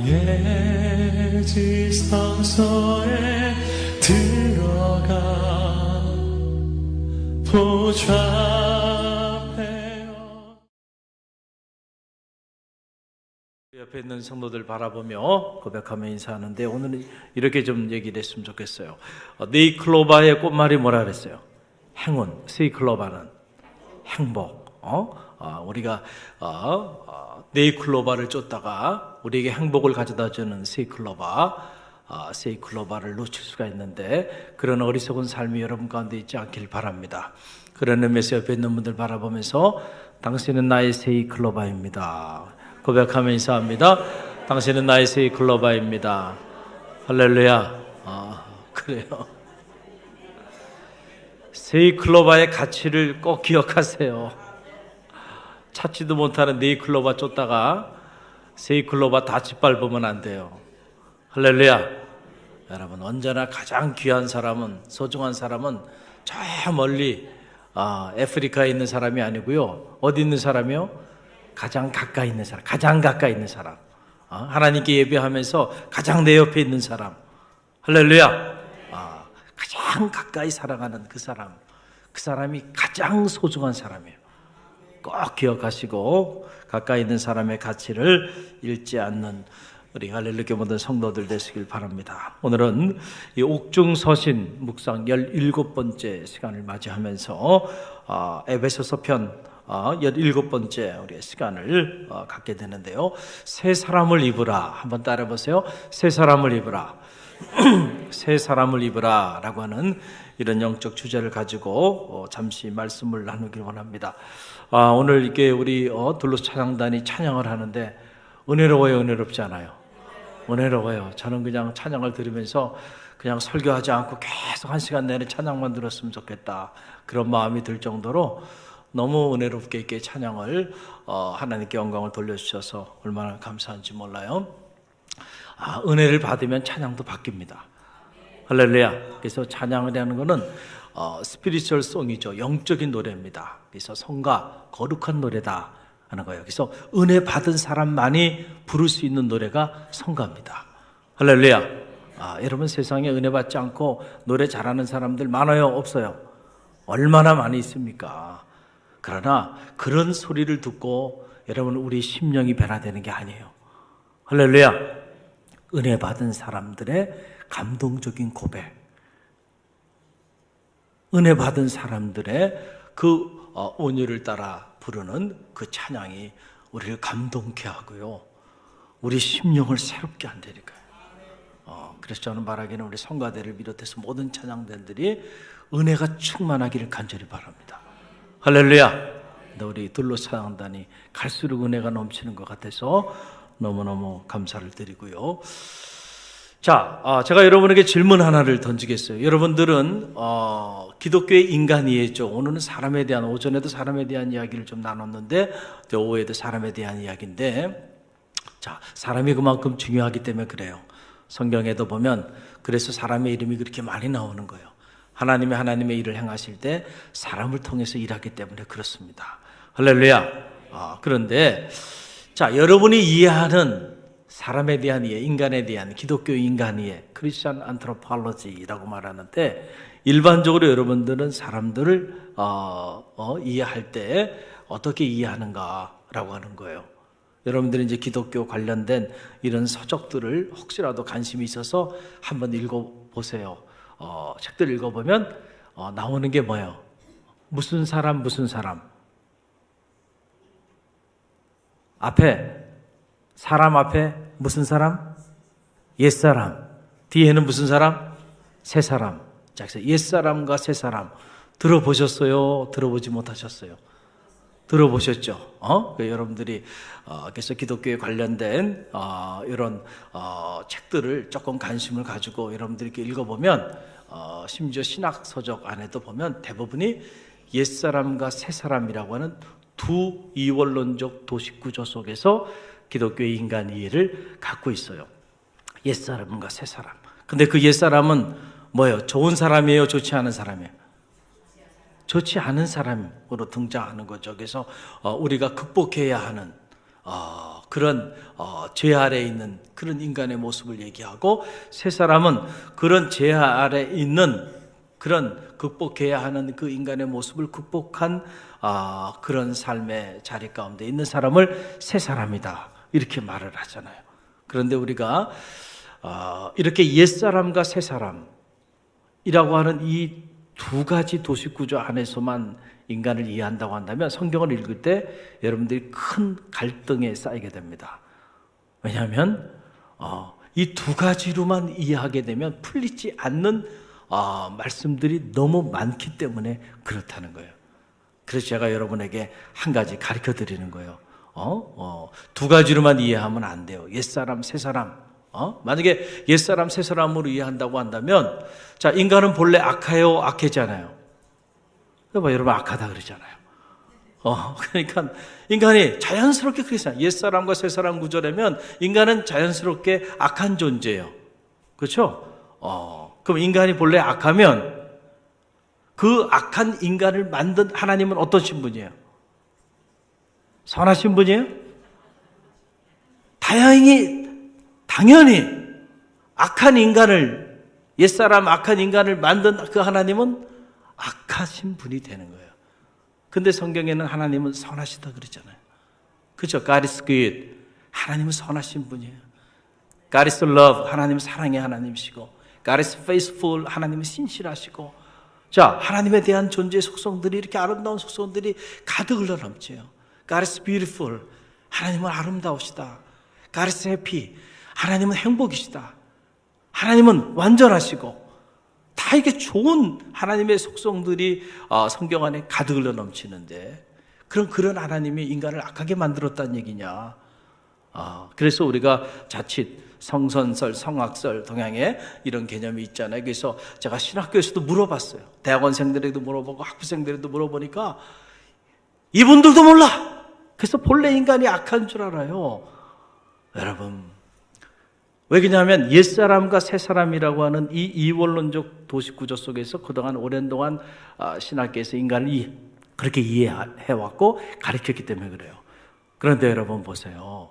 나의 지성소에 들어가 보좌하며. 옆에 있는 성도들 바라보며 고백하며 인사하는데, 오늘은 이렇게 좀 얘기를 했으면 좋겠어요. 네이클로바의 꽃말이 뭐라 그랬어요? 행운. 세이클로바는 행복. 우리가 네이클로바를 쫓다가 우리에게 행복을 가져다주는 세이클로바를 놓칠 수가 있는데, 그런 어리석은 삶이 여러분 가운데 있지 않길 바랍니다. 그런 의미에서 옆에 있는 분들 바라보면서 당신은 나의 세이클로바입니다 고백하며 인사합니다. 당신은 나의 세이클로바입니다. 할렐루야. 그래요. 세이클로바의 가치를 꼭 기억하세요. 찾지도 못하는 네이클로바 쫓다가 세이클로바 다 짓밟으면 안 돼요. 할렐루야. 여러분, 언제나 가장 귀한 사람은, 소중한 사람은 저 멀리 아프리카에 있는 사람이 아니고요. 어디 있는 사람이요? 가장 가까이 있는 사람. 가장 가까이 있는 사람. 하나님께 예배하면서 가장 내 옆에 있는 사람. 할렐루야. 가장 가까이 사랑하는 그 사람. 그 사람이 가장 소중한 사람이에요. 꼭 기억하시고 가까이 있는 사람의 가치를 잃지 않는 우리 할렐루야 모든 성도들 되시길 바랍니다. 오늘은 이 옥중서신 묵상 17번째 시간을 맞이하면서 에베소서 편 17번째 우리의 시간을 갖게 되는데요. 새 사람을 입으라. 한번 따라 보세요. 새 사람을 입으라. 새 사람을 입으라 라고 하는 이런 영적 주제를 가지고 잠시 말씀을 나누길 원합니다. 오늘 이게 우리 둘로스 찬양단이 찬양을 하는데 은혜로워요, 은혜롭지 않아요? 은혜로워요. 저는 그냥 찬양을 들으면서 그냥 설교하지 않고 계속 1시간 내내 찬양만 들었으면 좋겠다, 그런 마음이 들 정도로 너무 은혜롭게 있게 찬양을 하나님께 영광을 돌려주셔서 얼마나 감사한지 몰라요. 은혜를 받으면 찬양도 바뀝니다. 할렐루야. 그래서 찬양이라는 것은 스피리추얼 송이죠. 영적인 노래입니다. 그래서 성가, 거룩한 노래다 하는 거예요. 그래서 은혜 받은 사람만이 부를 수 있는 노래가 성가입니다. 할렐루야. 여러분, 세상에 은혜 받지 않고 노래 잘하는 사람들 많아요? 없어요? 얼마나 많이 있습니까? 그러나 그런 소리를 듣고 여러분, 우리 심령이 변화되는 게 아니에요. 할렐루야. 은혜 받은 사람들의 감동적인 고백, 은혜 받은 사람들의 그 온유를 따라 부르는 그 찬양이 우리를 감동케 하고요, 우리 심령을 새롭게 한다니까요. 그래서 저는 말하기는 우리 성가대를 비롯해서 모든 찬양단들이 은혜가 충만하기를 간절히 바랍니다. 할렐루야. 근데 우리 둘로스 찬양단이 갈수록 은혜가 넘치는 것 같아서 너무너무 감사를 드리고요. 자, 제가 여러분에게 질문 하나를 던지겠어요. 여러분들은 기독교의 인간 이해죠. 오늘은 사람에 대한, 오전에도 사람에 대한 이야기를 좀 나눴는데 오후에도 사람에 대한 이야기인데, 자, 사람이 그만큼 중요하기 때문에 그래요. 성경에도 보면 그래서 사람의 이름이 그렇게 많이 나오는 거예요. 하나님의 일을 행하실 때 사람을 통해서 일하기 때문에 그렇습니다. 할렐루야. 그런데 자, 여러분이 이해하는 사람에 대한 이해, 인간에 대한 기독교 인간 이해, 크리스천 안트로폴로지라고 말하는데, 일반적으로 여러분들은 사람들을 이해할 때 어떻게 이해하는가라고 하는 거예요. 여러분들이 이제 기독교 관련된 이런 서적들을 혹시라도 관심이 있어서 한번 읽어보세요. 책들 읽어보면 나오는 게 뭐예요? 무슨 사람, 무슨 사람. 앞에, 사람 앞에 무슨 사람? 옛사람. 뒤에는 무슨 사람? 새사람. 자, 그래서 옛사람과 새사람. 들어보셨어요? 들어보지 못하셨어요? 들어보셨죠? 여러분들이 그래서 기독교에 관련된 이런 책들을 조금 관심을 가지고 여러분들이 이렇게 읽어보면, 심지어 신학 서적 안에도 보면 대부분이 옛사람과 새사람이라고 하는 두 이원론적 도식구조 속에서 기독교의 인간 이해를 갖고 있어요. 옛사람과 새사람. 근데 그 옛사람은 뭐예요? 좋은 사람이에요? 좋지 않은 사람이에요? 좋지 않은 사람으로 등장하는 거죠. 그래서 우리가 극복해야 하는 그런 죄 아래에 있는 그런 인간의 모습을 얘기하고, 새 사람은 그런 죄 아래에 있는 그런 극복해야 하는 그 인간의 모습을 극복한 그런 삶의 자리 가운데 있는 사람을 새 사람이다 이렇게 말을 하잖아요. 그런데 우리가 이렇게 옛사람과 새사람이라고 하는 이 두 가지 도식구조 안에서만 인간을 이해한다고 한다면 성경을 읽을 때 여러분들이 큰 갈등에 쌓이게 됩니다. 왜냐하면 이 두 가지로만 이해하게 되면 풀리지 않는 말씀들이 너무 많기 때문에 그렇다는 거예요. 그래서 제가 여러분에게 한 가지 가르쳐 드리는 거예요. 두 가지로만 이해하면 안 돼요. 옛사람, 새사람. 만약에 옛사람, 새사람으로 이해한다고 한다면, 자, 인간은 본래 악해요, 악해잖아요. 여러분 악하다 그러잖아요. 그러니까 인간이 자연스럽게 그렇잖아요. 옛사람과 새사람 구조라면 인간은 자연스럽게 악한 존재예요. 그렇죠? 그럼 인간이 본래 악하면 그 악한 인간을 만든 하나님은 어떠신 분이에요? 선하신 분이에요? 당연히 악한 인간을, 옛사람 악한 인간을 만든 그 하나님은 악하신 분이 되는 거예요. 근데 성경에는 하나님은 선하시다 그러잖아요. 그렇죠? God is good. 하나님은 선하신 분이에요. God is love. 하나님은 사랑의 하나님이시고, God is faithful. 하나님은 신실하시고, 자, 하나님에 대한 존재의 속성들이, 이렇게 아름다운 속성들이 가득 흘러 넘쳐요. God is beautiful. 하나님은 아름다우시다. God is happy. 하나님은 행복이시다. 하나님은 완전하시고, 다 이게 좋은 하나님의 속성들이 성경 안에 가득 흘러 넘치는데, 그런 하나님이 인간을 악하게 만들었다는 얘기냐? 그래서 우리가 자칫 성선설, 성악설 동양에 이런 개념이 있잖아요. 그래서 제가 신학교에서도 물어봤어요. 대학원생들에게도 물어보고 학부생들에게도 물어보니까 이분들도 몰라. 그래서 본래 인간이 악한 줄 알아요. 여러분, 왜 그러냐면 옛사람과 새사람이라고 하는 이 이원론적 도식구조 속에서 그동안 오랜 동안 신학계에서 인간을 그렇게 이해해왔고 가르쳤기 때문에 그래요. 그런데 여러분 보세요.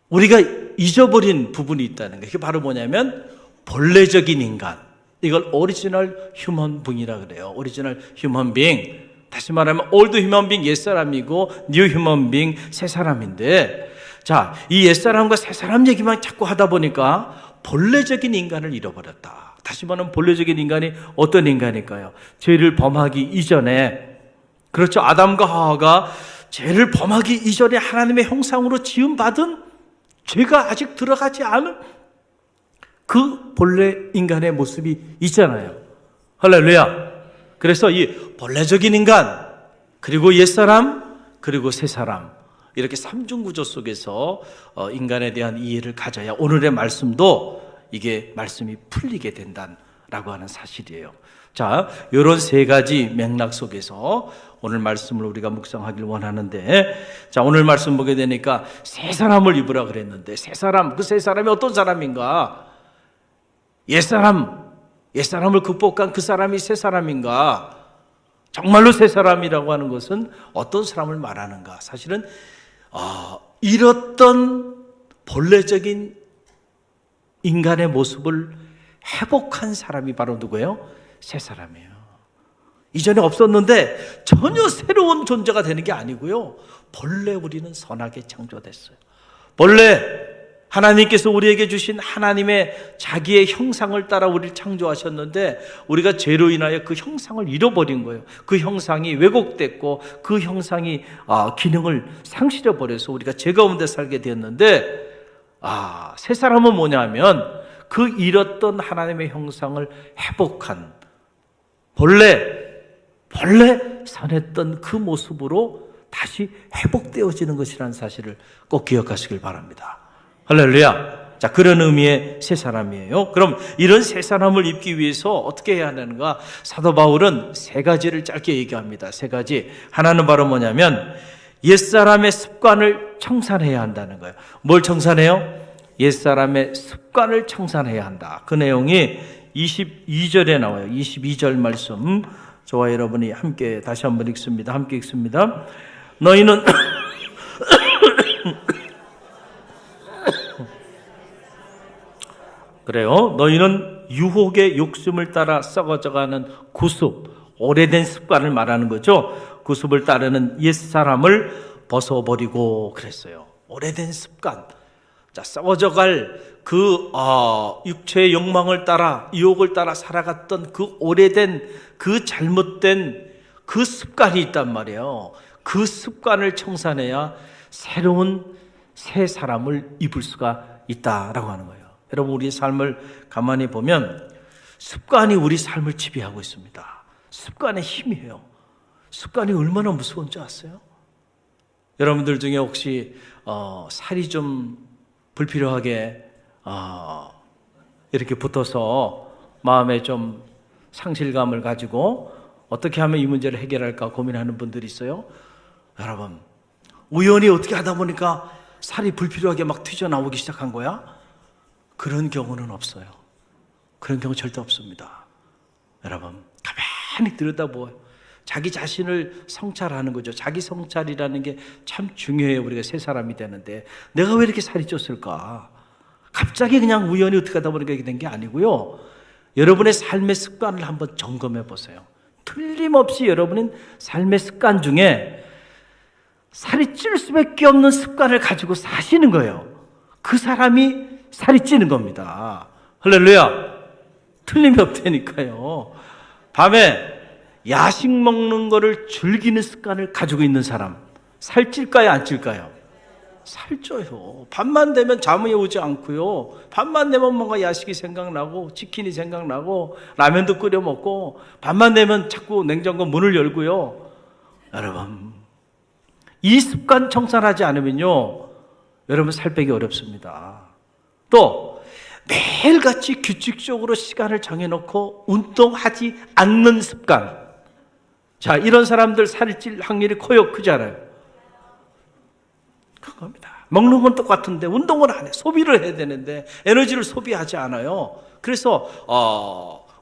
우리가 잊어버린 부분이 있다는 거예요. 그게 바로 뭐냐면 본래적인 인간. 이걸 오리지널 휴먼 빙이라 그래요. 오리지널 휴먼 빙. 다시 말하면 올드 휴먼 빙 옛사람이고 뉴 휴먼 빙 새사람인데, 자, 이 옛사람과 새사람 얘기만 자꾸 하다 보니까 본래적인 인간을 잃어버렸다. 다시 말하면 본래적인 인간이 어떤 인간일까요? 죄를 범하기 이전에, 그렇죠, 아담과 하와가 죄를 범하기 이전에 하나님의 형상으로 지음받은, 죄가 아직 들어가지 않은 그 본래 인간의 모습이 있잖아요. 할렐루야. 그래서 이 본래적인 인간, 그리고 옛사람, 그리고 새사람, 이렇게 삼중구조 속에서 인간에 대한 이해를 가져야 오늘의 말씀도 이게 말씀이 풀리게 된다라고 하는 사실이에요. 자, 이런 세 가지 맥락 속에서 오늘 말씀을 우리가 묵상하길 원하는데, 자, 오늘 말씀 보게 되니까 새 사람을 입으라 그랬는데, 새 사람, 그 새 사람이 어떤 사람인가? 옛사람을 극복한 그 사람이 새 사람인가? 정말로 새 사람이라고 하는 것은 어떤 사람을 말하는가? 사실은 잃었던 본래적인 인간의 모습을 회복한 사람이 바로 누구예요? 새 사람이에요. 이전에 없었는데 전혀 새로운 존재가 되는 게 아니고요. 본래 우리는 선하게 창조됐어요. 본래 하나님께서 우리에게 주신 하나님의 자기의 형상을 따라 우리를 창조하셨는데, 우리가 죄로 인하여 그 형상을 잃어버린 거예요. 그 형상이 왜곡됐고 그 형상이 기능을 상실해버려서 우리가 죄 가운데 살게 되었는데, 새 사람은 뭐냐면 그 잃었던 하나님의 형상을 회복한, 본래 선했던 그 모습으로 다시 회복되어지는 것이라는 사실을 꼭 기억하시길 바랍니다. 할렐루야. 자, 그런 의미의 새 사람이에요. 그럼 이런 새 사람을 입기 위해서 어떻게 해야 하는가? 사도 바울은 세 가지를 짧게 얘기합니다. 세 가지. 하나는 바로 뭐냐면 옛사람의 습관을 청산해야 한다는 거예요. 뭘 청산해요? 옛사람의 습관을 청산해야 한다. 그 내용이 22절에 나와요. 22절 말씀. 저와 여러분이 함께 다시 한번 읽습니다. 함께 읽습니다. 너희는 그래요. 너희는 유혹의 욕심을 따라 썩어져가는 구습, 오래된 습관을 말하는 거죠. 구습을 따르는 옛사람을 벗어버리고 그랬어요. 오래된 습관. 자, 썩어져갈 그 육체의 욕망을 따라, 유혹을 따라 살아갔던 그 오래된, 그 잘못된 그 습관이 있단 말이에요. 그 습관을 청산해야 새로운 새 사람을 입을 수가 있다라고 하는 거예요. 여러분, 우리의 삶을 가만히 보면 습관이 우리 삶을 지배하고 있습니다. 습관의 힘이에요. 습관이 얼마나 무서운지 아세요? 여러분들 중에 혹시 살이 좀 불필요하게 이렇게 붙어서 마음에 좀 상실감을 가지고 어떻게 하면 이 문제를 해결할까 고민하는 분들이 있어요? 여러분, 우연히 어떻게 하다 보니까 살이 불필요하게 막 튀어나오기 시작한 거야? 그런 경우는 없어요. 그런 경우 절대 없습니다. 여러분, 가만히 들여다보아요. 자기 자신을 성찰하는 거죠. 자기 성찰이라는 게 참 중요해요. 우리가 새 사람이 되는데 내가 왜 이렇게 살이 쪘을까? 갑자기 그냥 우연히 어떻게 하다 보니까 이렇게 된 게 아니고요. 여러분의 삶의 습관을 한번 점검해 보세요. 틀림없이 여러분은 삶의 습관 중에 살이 찔 수밖에 없는 습관을 가지고 사시는 거예요. 그 사람이 살이 찌는 겁니다. 할렐루야. 틀림이 없다니까요. 밤에 야식 먹는 거를 즐기는 습관을 가지고 있는 사람, 살찔까요, 안 찔까요? 살쪄요. 밤만 되면 잠이 오지 않고요. 밤만 되면 뭔가 야식이 생각나고 치킨이 생각나고 라면도 끓여 먹고 밤만 되면 자꾸 냉장고 문을 열고요. 여러분, 이 습관 청산하지 않으면요, 여러분 살 빼기 어렵습니다. 또 매일같이 규칙적으로 시간을 정해놓고 운동하지 않는 습관. 자, 이런 사람들 살이 찔 확률이 커요, 크지 않아요? 그겁니다. 먹는 건 똑같은데 운동을 안 해. 소비를 해야 되는데 에너지를 소비하지 않아요. 그래서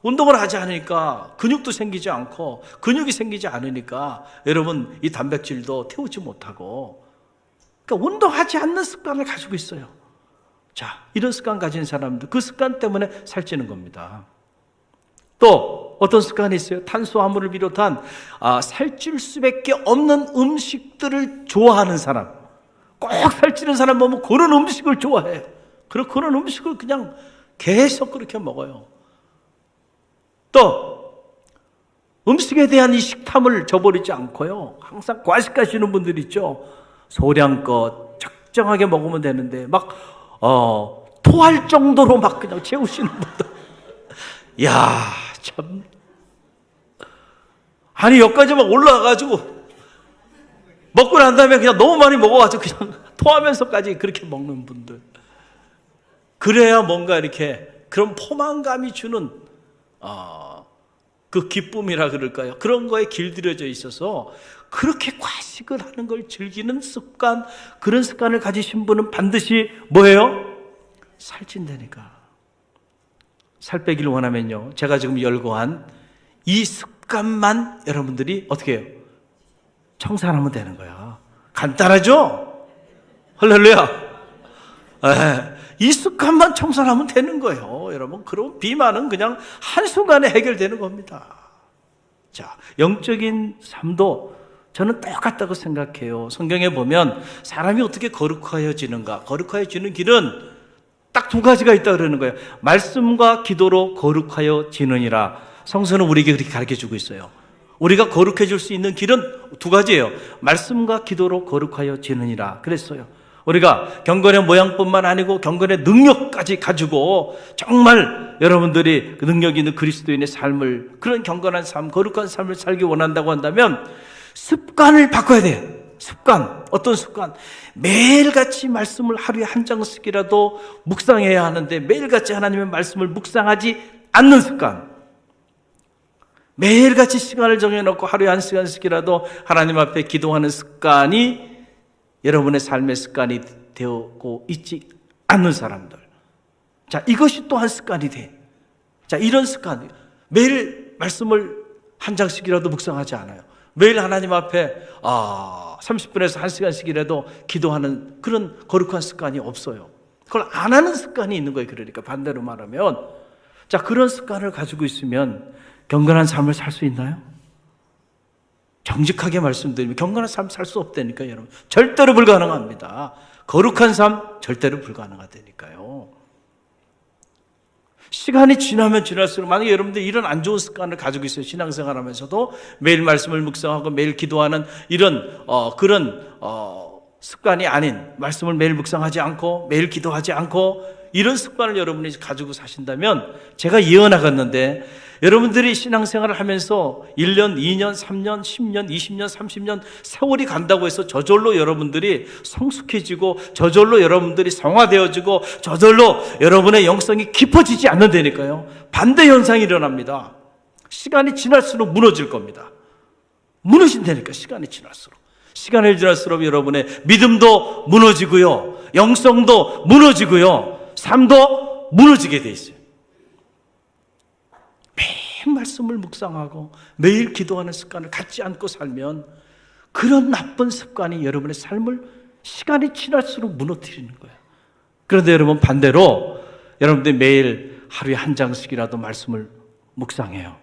운동을 하지 않으니까 근육도 생기지 않고 근육이 생기지 않으니까 여러분 이 단백질도 태우지 못하고, 그러니까 운동하지 않는 습관을 가지고 있어요. 자, 이런 습관 가진 사람들, 그 습관 때문에 살찌는 겁니다. 또 어떤 습관이 있어요? 탄수화물을 비롯한 살찔 수밖에 없는 음식들을 좋아하는 사람, 꼭 살찌는 사람 보면 그런 음식을 좋아해요. 그런 음식을 그냥 계속 그렇게 먹어요. 또 음식에 대한 이 식탐을 저버리지 않고요, 항상 과식하시는 분들 있죠. 소량껏 적정하게 먹으면 되는데 막 토할 정도로 막 그냥 채우시는 분들. 야, 참. 아니, 여기까지 막 올라가가지고 먹고 난 다음에 그냥 너무 많이 먹어가지고 그냥 토하면서까지 그렇게 먹는 분들. 그래야 뭔가 이렇게 그런 포만감이 주는 그 기쁨이라 그럴까요? 그런 거에 길들여져 있어서 그렇게 과식을 하는 걸 즐기는 습관, 그런 습관을 가지신 분은 반드시 뭐예요? 살찐다니까. 살 빼기를 원하면요, 제가 지금 열거한 이 습관만 여러분들이 어떻게 해요? 청산하면 되는 거야. 간단하죠? 할렐루야. 이 습관만 청산하면 되는 거예요. 여러분, 그럼 비만은 그냥 한순간에 해결되는 겁니다. 자, 영적인 삶도 저는 똑같다고 생각해요. 성경에 보면 사람이 어떻게 거룩하여지는가, 거룩하여지는 길은 딱 두 가지가 있다 그러는 거예요. 말씀과 기도로 거룩하여지느니라. 성서는 우리에게 그렇게 가르쳐주고 있어요. 우리가 거룩해질 수 있는 길은 두 가지예요. 말씀과 기도로 거룩하여지느니라 그랬어요. 우리가 경건의 모양뿐만 아니고 경건의 능력까지 가지고 정말 여러분들이 그 능력 있는 그리스도인의 삶을, 그런 경건한 삶, 거룩한 삶을 살기 원한다고 한다면 습관을 바꿔야 돼요. 습관. 어떤 습관? 매일같이 말씀을 하루에 한 장씩이라도 묵상해야 하는데 매일같이 하나님의 말씀을 묵상하지 않는 습관. 매일같이 시간을 정해놓고 하루에 한 시간씩이라도 하나님 앞에 기도하는 습관이 여러분의 삶의 습관이 되고 있지 않는 사람들. 자, 이것이 또한 습관이 돼. 자, 이런 습관. 매일 말씀을 한 장씩이라도 묵상하지 않아요. 매일 하나님 앞에 30분에서 1시간씩이라도 기도하는 그런 거룩한 습관이 없어요. 그걸 안 하는 습관이 있는 거예요. 그러니까 반대로 말하면, 자, 그런 습관을 가지고 있으면 경건한 삶을 살 수 있나요? 정직하게 말씀드리면 경건한 삶 살 수 없다니까요, 여러분. 절대로 불가능합니다. 거룩한 삶 절대로 불가능하다니까요. 시간이 지나면 지날수록 만약에 여러분들 이런 안 좋은 습관을 가지고 있어요. 신앙생활 하면서도 매일 말씀을 묵상하고 매일 기도하는 이런 그런 습관이 아닌, 말씀을 매일 묵상하지 않고 매일 기도하지 않고 이런 습관을 여러분이 가지고 사신다면, 제가 예언하겠는데 여러분들이 신앙생활을 하면서 1년, 2년, 3년, 10년, 20년, 30년 세월이 간다고 해서 저절로 여러분들이 성숙해지고 저절로 여러분들이 성화되어지고 저절로 여러분의 영성이 깊어지지 않는다니까요. 반대 현상이 일어납니다. 시간이 지날수록 무너질 겁니다. 무너진다니까, 시간이 지날수록. 시간이 지날수록 여러분의 믿음도 무너지고요, 영성도 무너지고요, 삶도 무너지게 돼 있어요. 매일 말씀을 묵상하고 매일 기도하는 습관을 갖지 않고 살면 그런 나쁜 습관이 여러분의 삶을 시간이 지날수록 무너뜨리는 거예요. 그런데 여러분, 반대로 여러분들이 매일 하루에 한 장씩이라도 말씀을 묵상해요.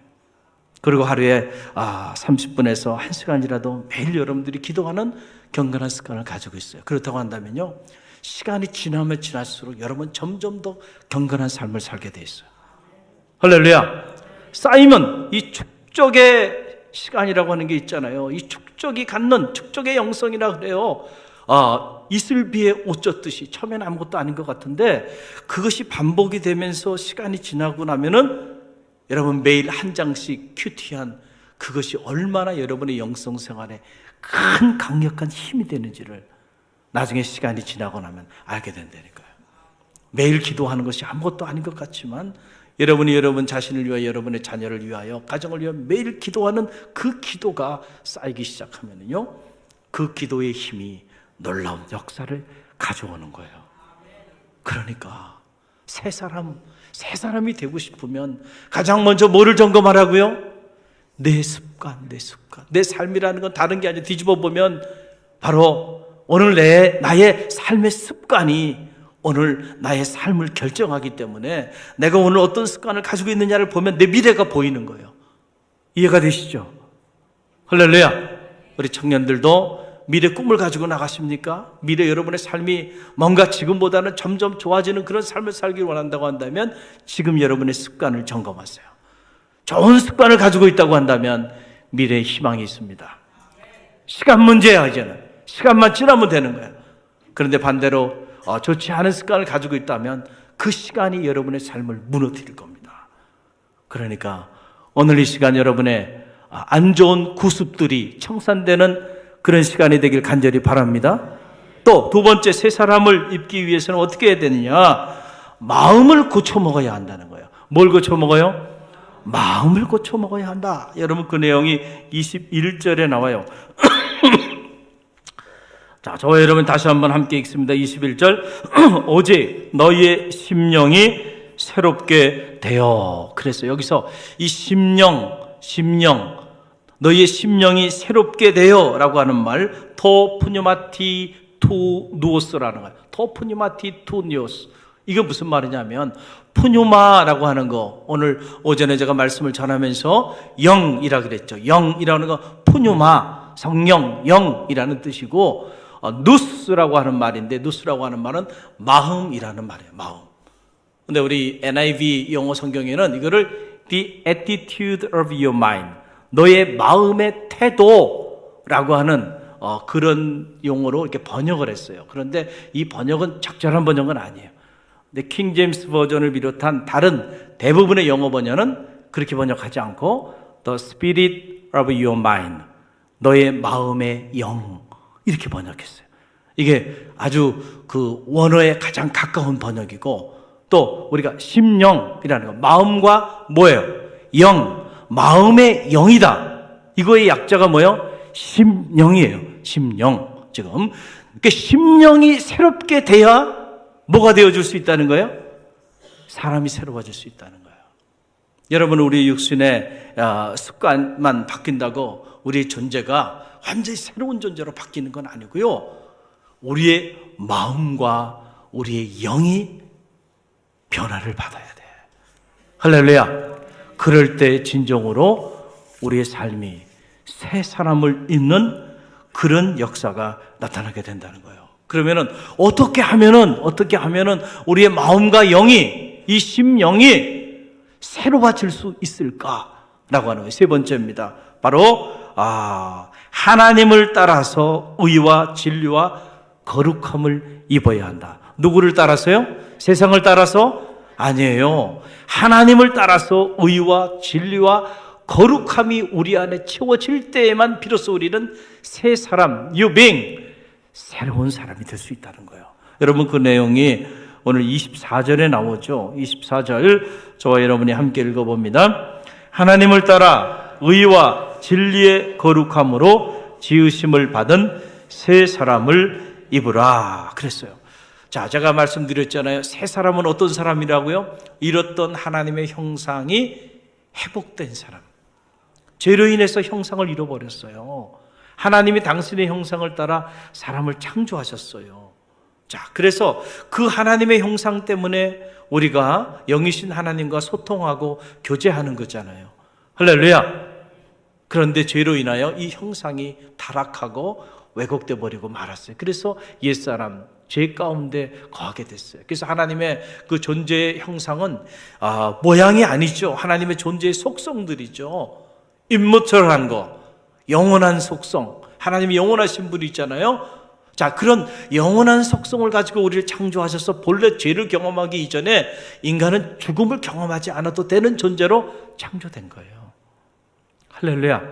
그리고 하루에 30분에서 1시간이라도 매일 여러분들이 기도하는 경건한 습관을 가지고 있어요. 그렇다고 한다면요, 시간이 지나면 지날수록 여러분 점점 더 경건한 삶을 살게 돼 있어요. 할렐루야. 쌓이면 이 축적의 시간이라고 하는 게 있잖아요. 이 축적이 갖는 축적의 영성이라 그래요. 이슬비에 옷 젖듯이 처음에는 아무것도 아닌 것 같은데 그것이 반복이 되면서 시간이 지나고 나면은 여러분 매일 한 장씩 큐티한 그것이 얼마나 여러분의 영성 생활에 큰 강력한 힘이 되는지를 나중에 시간이 지나고 나면 알게 된다니까요. 매일 기도하는 것이 아무것도 아닌 것 같지만 여러분이 여러분 자신을 위하여, 여러분의 자녀를 위하여, 가정을 위하여 매일 기도하는 그 기도가 쌓이기 시작하면요, 그 기도의 힘이 놀라운 역사를 가져오는 거예요. 그러니까 새 사람이 되고 싶으면 가장 먼저 뭐를 점검하라고요? 내 습관. 내 삶이라는 건 다른 게 아니라 뒤집어 보면 바로 오늘 나의 삶의 습관이 오늘 나의 삶을 결정하기 때문에 내가 오늘 어떤 습관을 가지고 있느냐를 보면 내 미래가 보이는 거예요. 이해가 되시죠? 할렐루야. 우리 청년들도 미래 꿈을 가지고 나가십니까? 미래 여러분의 삶이 뭔가 지금보다는 점점 좋아지는 그런 삶을 살길 원한다고 한다면 지금 여러분의 습관을 점검하세요. 좋은 습관을 가지고 있다고 한다면 미래에 희망이 있습니다. 시간 문제야. 이제는 시간만 지나면 되는 거예요. 그런데 반대로 좋지 않은 습관을 가지고 있다면 그 시간이 여러분의 삶을 무너뜨릴 겁니다. 그러니까 오늘 이 시간 여러분의 안 좋은 구습들이 청산되는 그런 시간이 되길 간절히 바랍니다. 또 두 번째, 새 사람을 입기 위해서는 어떻게 해야 되느냐? 마음을 고쳐 먹어야 한다는 거예요. 뭘 고쳐 먹어요? 마음을 고쳐 먹어야 한다. 여러분, 그 내용이 21절에 나와요. 자, 저와 여러분 다시 한번 함께 읽습니다. 21절. 오직 너희의 심령이 새롭게 되어. 그래서 여기서 이 심령, 너희의 심령이 새롭게 되어 라고 하는 말, 토프뉴마티 투 누오스라는 거예요. 토프뉴마티 투 누오스. 이게 무슨 말이냐면, 푸뉴마라고 하는 거, 오늘 오전에 제가 말씀을 전하면서 영이라 그랬죠. 영이라는 거, 푸뉴마, 성령, 영이라는 뜻이고, 누스라고 하는 말인데, 누스라고 하는 말은 마음이라는 말이에요. 마음. 근데 우리 NIV 영어 성경에는 이거를 the attitude of your mind, 너의 마음의 태도라고 하는 그런 용어로 이렇게 번역을 했어요. 그런데 이 번역은 적절한 번역은 아니에요. 근데 킹 제임스 버전을 비롯한 다른 대부분의 영어 번역은 그렇게 번역하지 않고 the spirit of your mind, 너의 마음의 영, 이렇게 번역했어요. 이게 아주 그 원어에 가장 가까운 번역이고, 또 우리가 심령이라는 거, 마음과 뭐예요? 영, 마음의 영이다. 이거의 약자가 뭐예요? 심령이에요. 심령. 지금 그러니까 심령이 새롭게 돼야 뭐가 되어줄 수 있다는 거예요? 사람이 새로워질 수 있다는 거예요. 여러분, 우리 육신의 습관만 바뀐다고 우리의 존재가 완전히 새로운 존재로 바뀌는 건 아니고요. 우리의 마음과 우리의 영이 변화를 받아야 돼. 할렐루야. 그럴 때 진정으로 우리의 삶이 새 사람을 잇는 그런 역사가 나타나게 된다는 거예요. 그러면은 어떻게 하면은 우리의 마음과 영이, 이 심령이 새로 바칠 수 있을까라고 하는 거예요. 세 번째입니다. 바로 하나님을 따라서 의와 진리와 거룩함을 입어야 한다. 누구를 따라서요? 세상을 따라서? 아니에요. 하나님을 따라서 의와 진리와 거룩함이 우리 안에 채워질 때에만 비로소 우리는 새 사람, new being, 새로운 사람이 될 수 있다는 거예요. 여러분, 그 내용이 오늘 24절에 나오죠. 24절 저와 여러분이 함께 읽어봅니다. 하나님을 따라 의와 진리의 거룩함으로 지으심을 받은 새 사람을 입으라 그랬어요. 자, 제가 말씀드렸잖아요. 새 사람은 어떤 사람이라고요? 잃었던 하나님의 형상이 회복된 사람. 죄로 인해서 형상을 잃어버렸어요. 하나님이 당신의 형상을 따라 사람을 창조하셨어요. 자, 그래서 그 하나님의 형상 때문에 우리가 영이신 하나님과 소통하고 교제하는 거잖아요. 할렐루야. 그런데 죄로 인하여 이 형상이 타락하고 왜곡돼 버리고 말았어요. 그래서 옛사람, 죄 가운데 거하게 됐어요. 그래서 하나님의 그 존재의 형상은 모양이 아니죠. 하나님의 존재의 속성들이죠. 임무털한 거, 영원한 속성. 하나님이 영원하신 분이 있잖아요. 자, 그런 영원한 속성을 가지고 우리를 창조하셔서 본래 죄를 경험하기 이전에 인간은 죽음을 경험하지 않아도 되는 존재로 창조된 거예요. 할렐루야.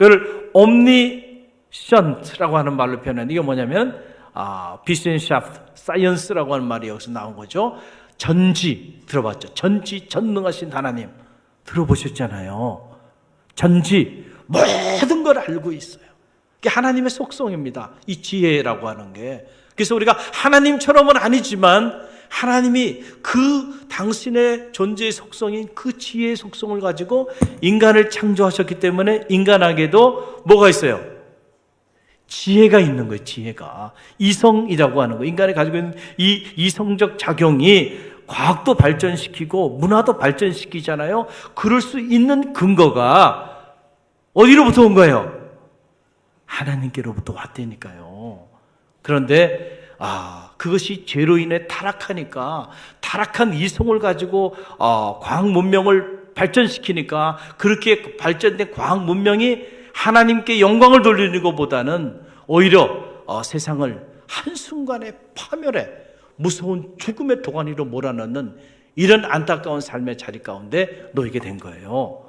이걸 omniscient라고 하는 말로 표현하는, 이게 뭐냐면 Wissenschaft, Science라고 하는 말이 여기서 나온 거죠. 전지, 들어봤죠? 전지, 전능하신 하나님 들어보셨잖아요. 전지, 모든 걸 알고 있어요. 그게 하나님의 속성입니다. 이 지혜라고 하는 게. 그래서 우리가 하나님처럼은 아니지만 하나님이 그 당신의 존재의 속성인 그 지혜의 속성을 가지고 인간을 창조하셨기 때문에 인간에게도 뭐가 있어요? 지혜가 있는 거예요. 지혜가. 이성이라고 하는 거예요. 인간이 가지고 있는 이 이성적 작용이 과학도 발전시키고 문화도 발전시키잖아요. 그럴 수 있는 근거가 어디로부터 온 거예요? 하나님께로부터 왔다니까요. 그런데 그것이 죄로 인해 타락하니까, 타락한 이성을 가지고 과학 문명을 발전시키니까, 그렇게 발전된 과학 문명이 하나님께 영광을 돌리는 것보다는 오히려 세상을 한순간에 파멸해 무서운 죽음의 도가니로 몰아넣는 이런 안타까운 삶의 자리 가운데 놓이게 된 거예요.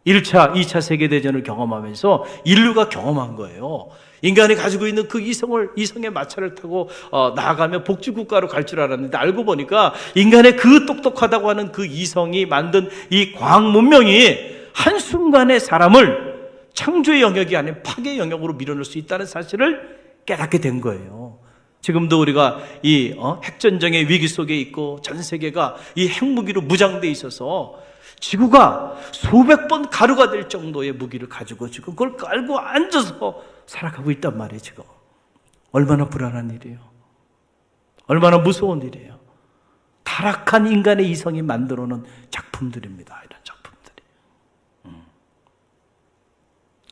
1차, 2차 세계대전을 경험하면서 인류가 경험한 거예요. 인간이 가지고 있는 그 이성의 마차를 타고 나아가며 복지국가로 갈 줄 알았는데, 알고 보니까 인간의 그 똑똑하다고 하는 그 이성이 만든 이 과학 문명이 한순간에 사람을 창조의 영역이 아닌 파괴의 영역으로 밀어넣을 수 있다는 사실을 깨닫게 된 거예요. 지금도 우리가 이 핵전쟁의 위기 속에 있고 전 세계가 이 핵무기로 무장돼 있어서 지구가 수백 번 가루가 될 정도의 무기를 가지고 지금 그걸 깔고 앉아서 살아가고 있단 말이에요. 지금 얼마나 불안한 일이에요. 얼마나 무서운 일이에요. 타락한 인간의 이성이 만들어놓은 작품들입니다. 이런 작품들이.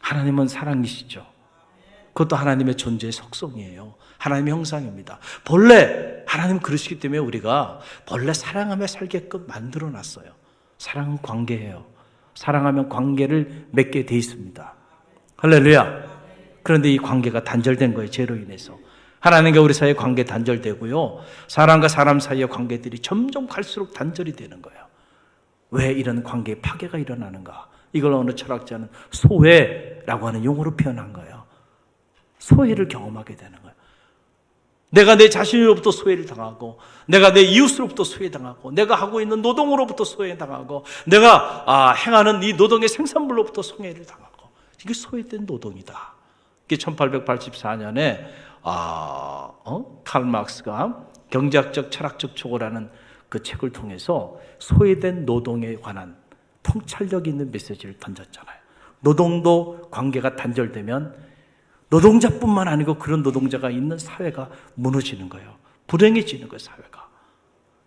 하나님은 사랑이시죠. 그것도 하나님의 존재의 속성이에요. 하나님의 형상입니다. 본래 하나님은 그러시기 때문에 우리가 본래 사랑하며 살게끔 만들어놨어요. 사랑은 관계예요. 사랑하면 관계를 맺게 돼 있습니다. 할렐루야. 그런데 이 관계가 단절된 거예요. 죄로 인해서. 하나님과 우리 사이의 관계 단절되고요. 사람과 사람 사이의 관계들이 점점 갈수록 단절이 되는 거예요. 왜 이런 관계의 파괴가 일어나는가? 이걸 어느 철학자는 소외라고 하는 용어로 표현한 거예요. 소외를 경험하게 되는 거예요. 내가 내 자신으로부터 소외를 당하고, 내가 내 이웃으로부터 소외당하고, 내가 하고 있는 노동으로부터 소외당하고, 내가 행하는 이 노동의 생산물로부터 소외를 당하고, 이게 소외된 노동이다. 이게 1884년에 칼 마크스가 경제학적 철학적 초고라는 그 책을 통해서 소외된 노동에 관한 통찰력 있는 메시지를 던졌잖아요. 노동도 관계가 단절되면 노동자뿐만 아니고 그런 노동자가 있는 사회가 무너지는 거예요. 불행해지는 거예요, 사회가.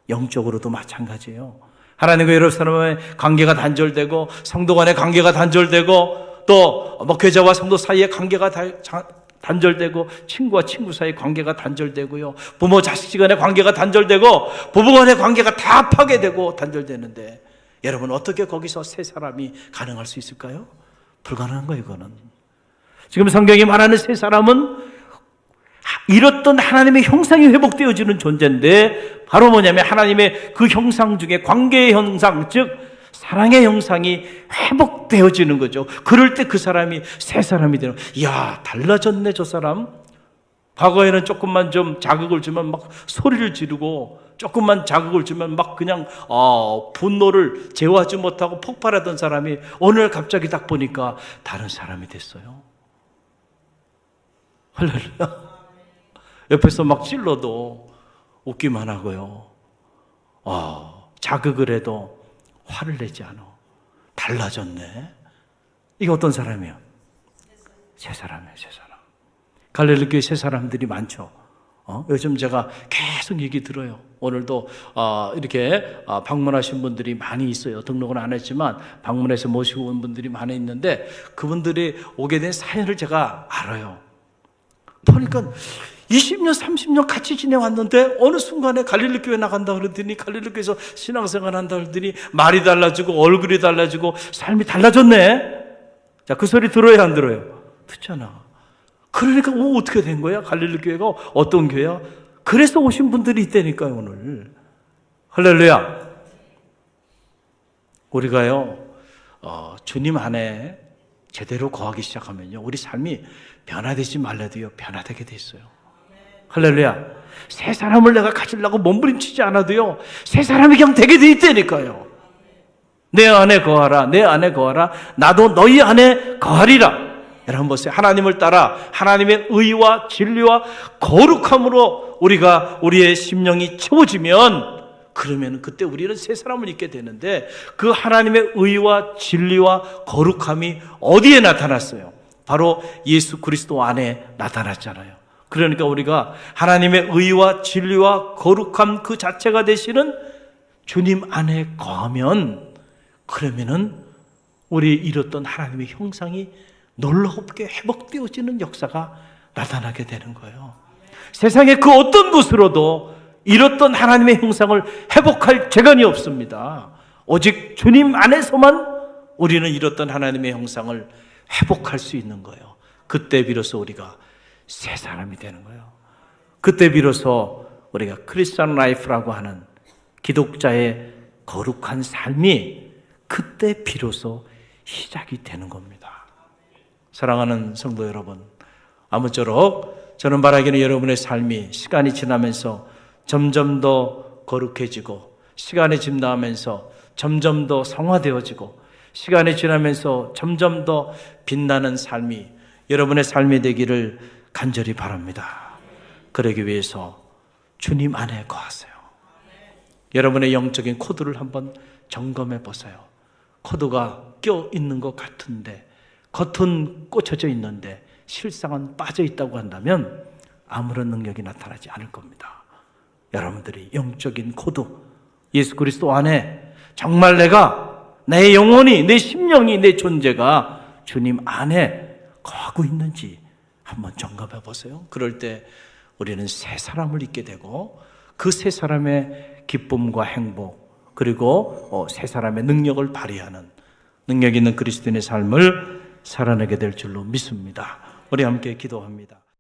영적으로도 마찬가지예요. 하나님과 여러 사람의 관계가 단절되고, 성도 간의 관계가 단절되고, 또 목회자와 성도 사이의 관계가 단절되고, 친구와 친구 사이의 관계가 단절되고요, 부모 자식 간의 관계가 단절되고, 부부 간의 관계가 다 파괴되고 단절되는데, 여러분 어떻게 거기서 새 사람이 가능할 수 있을까요? 불가능한 거예요, 이거는. 지금 성경이 말하는 새 사람은 잃었던 하나님의 형상이 회복되어지는 존재인데, 바로 뭐냐면 하나님의 그 형상 중에 관계의 형상, 즉 사랑의 형상이 회복되어지는 거죠. 그럴 때 그 사람이 새 사람이 되는. 이야, 달라졌네 저 사람. 과거에는 조금만 좀 자극을 주면 막 소리를 지르고, 조금만 자극을 주면 막 그냥 분노를 제어하지 못하고 폭발하던 사람이 오늘 갑자기 딱 보니까 다른 사람이 됐어요. 할렐루야. 옆에서 막 찔러도 웃기만 하고요, 자극을 해도 화를 내지 않아. 달라졌네. 이게 어떤 사람이에요? 새 사람이에요, 새 사람. 갈릴리 교회 새 사람들이 많죠. 요즘 제가 계속 얘기 들어요. 오늘도 이렇게 방문하신 분들이 많이 있어요. 등록은 안 했지만 방문해서 모시고 온 분들이 많이 있는데, 그분들이 오게 된 사연을 제가 알아요. 보니까 20년, 30년 같이 지내왔는데 어느 순간에 갈릴리 교회 나간다 그러더니, 갈릴리 교회에서 신앙생활 한다 그러더니 말이 달라지고 얼굴이 달라지고 삶이 달라졌네. 자, 그 소리 들어요, 안 들어요? 듣잖아. 그러니까 어떻게 된 거야? 갈릴리 교회가 어떤 교회야? 그래서 오신 분들이 있다니까요, 오늘. 할렐루야. 우리가요, 주님 안에 제대로 거하기 시작하면요, 우리 삶이 변화되지 말라도요, 변화되게 돼 있어요. 할렐루야. 새 사람을 내가 가지려고 몸부림치지 않아도요, 새 사람이 그냥 되게 돼 있다니까요. 내 안에 거하라, 내 안에 거하라, 나도 너희 안에 거하리라. 여러분 보세요. 하나님을 따라 하나님의 의와 진리와 거룩함으로 우리의 심령이 채워지면, 그러면 그때 우리는 새 사람을 입게 되는데, 그 하나님의 의와 진리와 거룩함이 어디에 나타났어요? 바로 예수 그리스도 안에 나타났잖아요. 그러니까 우리가 하나님의 의와 진리와 거룩함 그 자체가 되시는 주님 안에 거하면, 그러면은 우리 잃었던 하나님의 형상이 놀랍게 회복되어지는 역사가 나타나게 되는 거예요. 세상의 그 어떤 곳으로도 잃었던 하나님의 형상을 회복할 재간이 없습니다. 오직 주님 안에서만 우리는 잃었던 하나님의 형상을 회복할 수 있는 거예요. 그때 비로소 우리가 새 사람이 되는 거예요. 그때 비로소 우리가 크리스천 라이프라고 하는 기독자의 거룩한 삶이 그때 비로소 시작이 되는 겁니다. 사랑하는 성도 여러분, 아무쪼록 저는 바라기는 여러분의 삶이 시간이 지나면서 점점 더 거룩해지고, 시간이 지나면서 점점 더 성화되어지고, 시간이 지나면서 점점 더 빛나는 삶이 여러분의 삶이 되기를 간절히 바랍니다. 그러기 위해서 주님 안에 거하세요. 여러분의 영적인 코드를 한번 점검해 보세요. 코드가 껴 있는 것 같은데, 겉은 꽂혀져 있는데 실상은 빠져 있다고 한다면 아무런 능력이 나타나지 않을 겁니다. 여러분들이 영적인 코드, 예수 그리스도 안에 정말 내 영혼이, 내 심령이, 내 존재가 주님 안에 거하고 있는지 한번 점검해 보세요. 그럴 때 우리는 새 사람을 잊게 되고, 그 새 사람의 기쁨과 행복, 그리고 새 사람의 능력을 발휘하는 능력 있는 그리스도인의 삶을 살아내게 될 줄로 믿습니다. 우리 함께 기도합니다.